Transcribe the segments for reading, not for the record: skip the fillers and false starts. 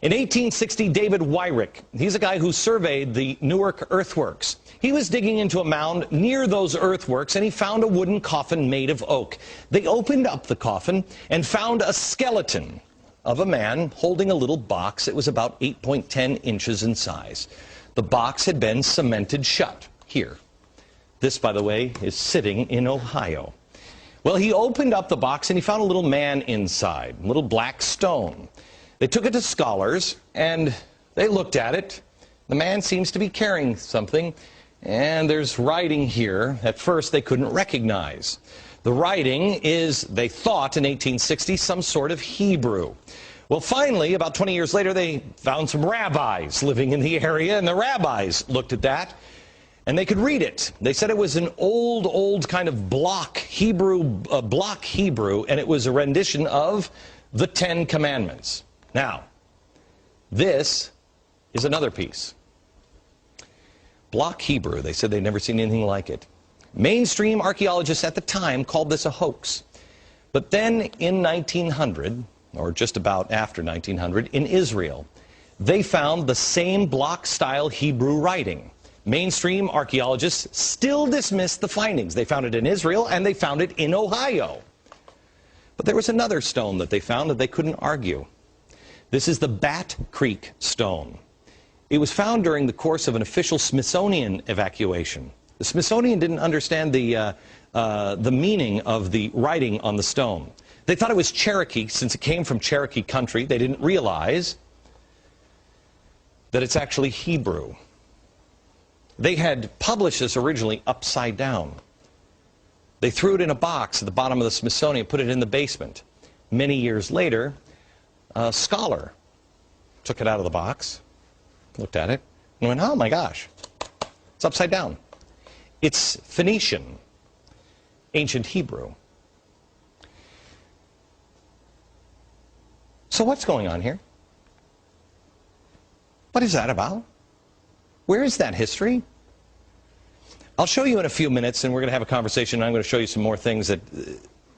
In 1860, David Wyrick, he's a guy who surveyed the Newark earthworks. He was digging into a mound near those earthworks, and he found a wooden coffin made of oak. They opened up the coffin and found a skeleton of a man holding a little box. It was about 8.10 inches in size. The box had been cemented shut here. This, by the way, is sitting in Ohio. Well, he opened up the box and he found a little man inside, a little black stone. They took it to scholars and they looked at it. The man seems to be carrying something, and there's writing here at first they couldn't recognize. The writing is, they thought in 1860, some sort of Hebrew. Well, finally, about 20 years later, they found some rabbis living in the area, and the rabbis looked at that, and they could read it. They said it was an old kind of block Hebrew, and it was a rendition of the Ten Commandments. Now, this is another piece. Block Hebrew, they said they'd never seen anything like it. Mainstream archaeologists at the time called this a hoax. But then in 1900, or just about after 1900, in Israel, they found the same block-style Hebrew writing. Mainstream archaeologists still dismissed the findings. They found it in Israel, and they found it in Ohio. But there was another stone that they found that they couldn't argue. This is the Bat Creek stone. It was found during the course of an official Smithsonian evacuation. The Smithsonian didn't understand the meaning of the writing on the stone. They thought it was Cherokee, since it came from Cherokee country. They didn't realize that it's actually Hebrew. They had published this originally upside down. They threw it in a box at the bottom of the Smithsonian, put it in the basement. Many years later, a scholar took it out of the box, looked at it, and went, oh my gosh, it's upside down. It's Phoenician, ancient Hebrew. So what's going on here? What is that about? Where is that history? I'll show you in a few minutes, and we're going to have a conversation, and I'm going to show you some more things that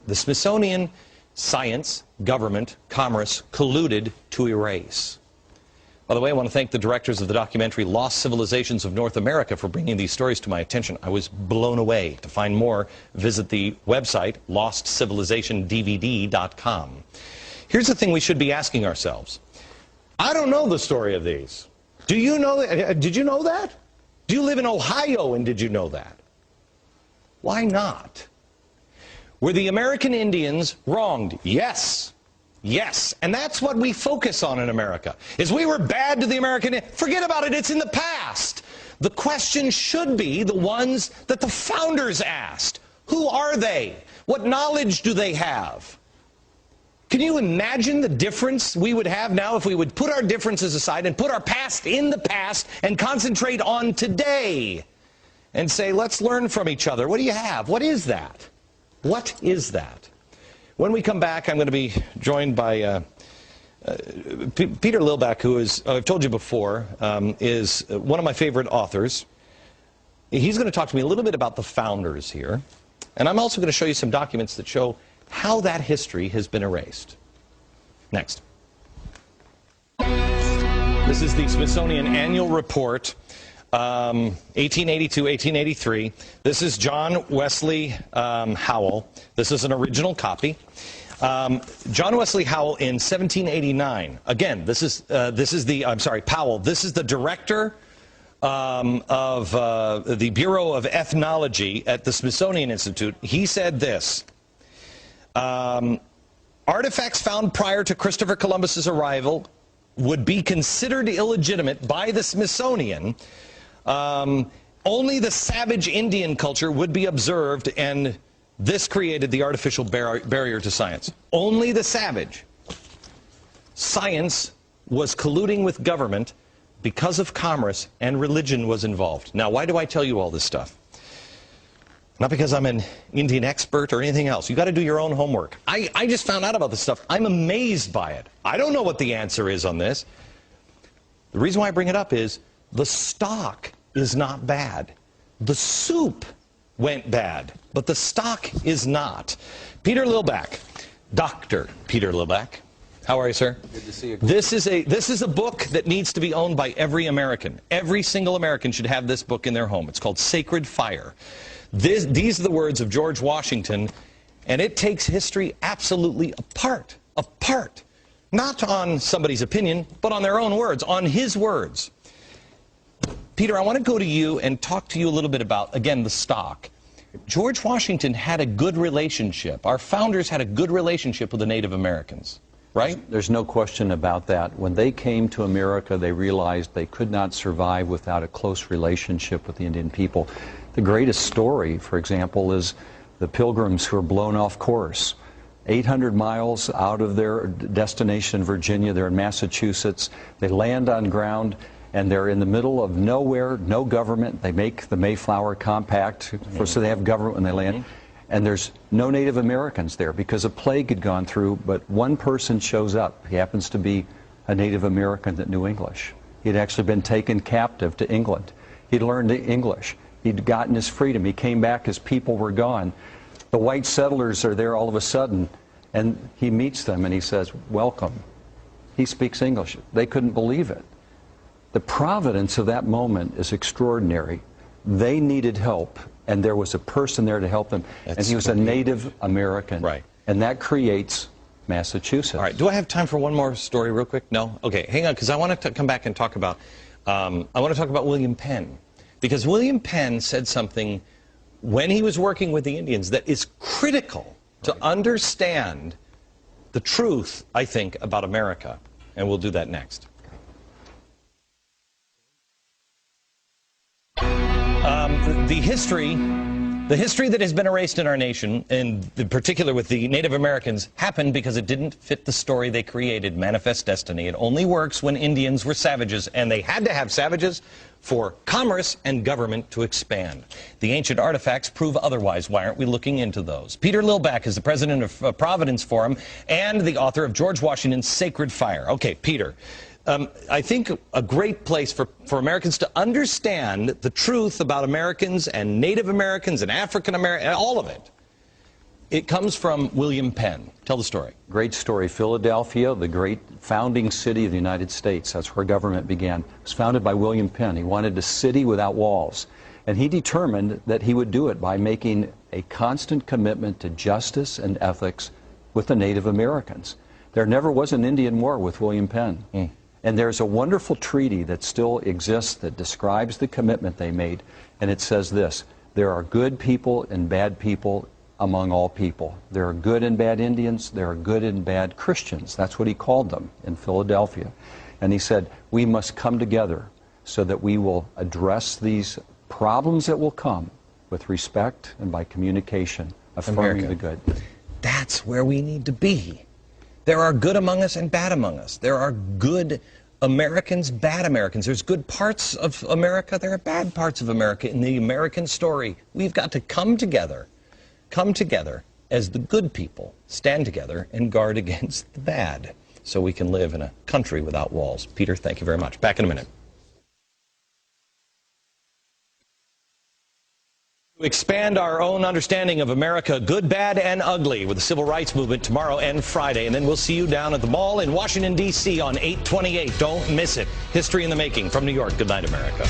the Smithsonian, science, government, commerce colluded to erase. By the way, I want to thank the directors of the documentary Lost Civilizations of North America for bringing these stories to my attention. I was blown away. To find more, visit the website lostcivilizationdvd.com. Here's the thing we should be asking ourselves. I don't know the story of these. Do you know that? Did you know that? Do you live in Ohio and did you know that? Why not? Were the American Indians wronged? Yes. Yes. And that's what we focus on in America. Is we were bad to the American Indians. Forget about it. It's in the past. The question should be the ones that the founders asked. Who are they? What knowledge do they have? Can you imagine the difference we would have now if we would put our differences aside and put our past in the past and concentrate on today and say, let's learn from each other. What do you have? What is that? What is that? When we come back, I'm going to be joined by Peter Lillback, who is, I've told you before, is one of my favorite authors. He's going to talk to me a little bit about the founders here. And I'm also going to show you some documents that show how that history has been erased. Next. This is the Smithsonian Annual Report, 1882-1883. This is John Wesley Howell. This is an original copy. John Wesley Howell in 1789. Again, this is Powell. This is the director of the Bureau of Ethnology at the Smithsonian Institute. He said this. Artifacts found prior to Christopher Columbus's arrival would be considered illegitimate by the Smithsonian. Only the savage Indian culture would be observed, and this created the artificial barrier to science. Only the savage. Science was colluding with government because of commerce, and religion was involved. Now, why do I tell you all this stuff? Not because I'm an Indian expert or anything else. You've got to do your own homework. I just found out about this stuff. I'm amazed by it. I don't know what the answer is on this. The reason why I bring it up is the stock is not bad. The soup went bad, but the stock is not. Peter Lillback, Dr. Peter Lillback, How are you, sir? Good to see you. This is a book that needs to be owned by every American. Every single American should have this book in their home. It's called Sacred Fire. These are the words of George Washington, and it takes history absolutely apart. Apart. Not on somebody's opinion, but on their own words, on his words. Peter, I want to go to you and talk to you a little bit about, again, the stock. George Washington had a good relationship. Our founders had a good relationship with the Native Americans, right? There's no question about that. When they came to America, they realized they could not survive without a close relationship with the Indian people. The greatest story, for example, is the Pilgrims who were blown off course. 800 miles out of their destination, Virginia, they're in Massachusetts. They land on ground, and they're in the middle of nowhere, no government. They make the Mayflower Compact, so they have government when they land. And there's no Native Americans there because a plague had gone through, but one person shows up. He happens to be a Native American that knew English. He'd actually been taken captive to England. He'd learned English. He'd gotten his freedom. He came back, his people were gone. The white settlers are there all of a sudden, and he meets them and he says, "Welcome." He speaks English. They couldn't believe it. The providence of that moment is extraordinary. They needed help, and there was a person there to help them, and he was a Native American. Right. And that creates Massachusetts. All right. Do I have time for one more story real quick? No? Okay, hang on, because I want to come back and talk about, William Penn. Because William Penn said something when he was working with the Indians that is critical to understand the truth, I think, about America. And we'll do that next. The history that has been erased in our nation, and in particular with the Native Americans, happened because it didn't fit the story they created, Manifest Destiny. It only works when Indians were savages, and they had to have savages for commerce and government to expand. The ancient artifacts prove otherwise. Why aren't we looking into those? Peter Lillback is the president of Providence Forum and the author of George Washington's Sacred Fire. Okay, Peter. I think a great place for Americans to understand the truth about Americans and Native Americans and African Americans, all of it. It comes from William Penn. Tell the story. Great story. Philadelphia, the great founding city of the United States. That's where government began. It was founded by William Penn. He wanted a city without walls. And he determined that he would do it by making a constant commitment to justice and ethics with the Native Americans. There never was an Indian war with William Penn. And there's a wonderful treaty that still exists that describes the commitment they made. And it says this: there are good people and bad people among all people. There are good and bad Indians. There are good and bad Christians. That's what he called them in Philadelphia. And he said, we must come together so that we will address these problems that will come with respect and by communication, affirming the good. That's where we need to be. There are good among us and bad among us. There are good Americans, bad Americans. There's good parts of America. There are bad parts of America in the American story. We've got to come together as the good people, stand together and guard against the bad so we can live in a country without walls. Peter, thank you very much. Back in a minute. Expand our own understanding of America, good, bad, and ugly, with the Civil Rights Movement tomorrow and Friday. And then we'll see you down at the mall in Washington, D.C. on 8/28. Don't miss it. History in the making from New York. Good night, America.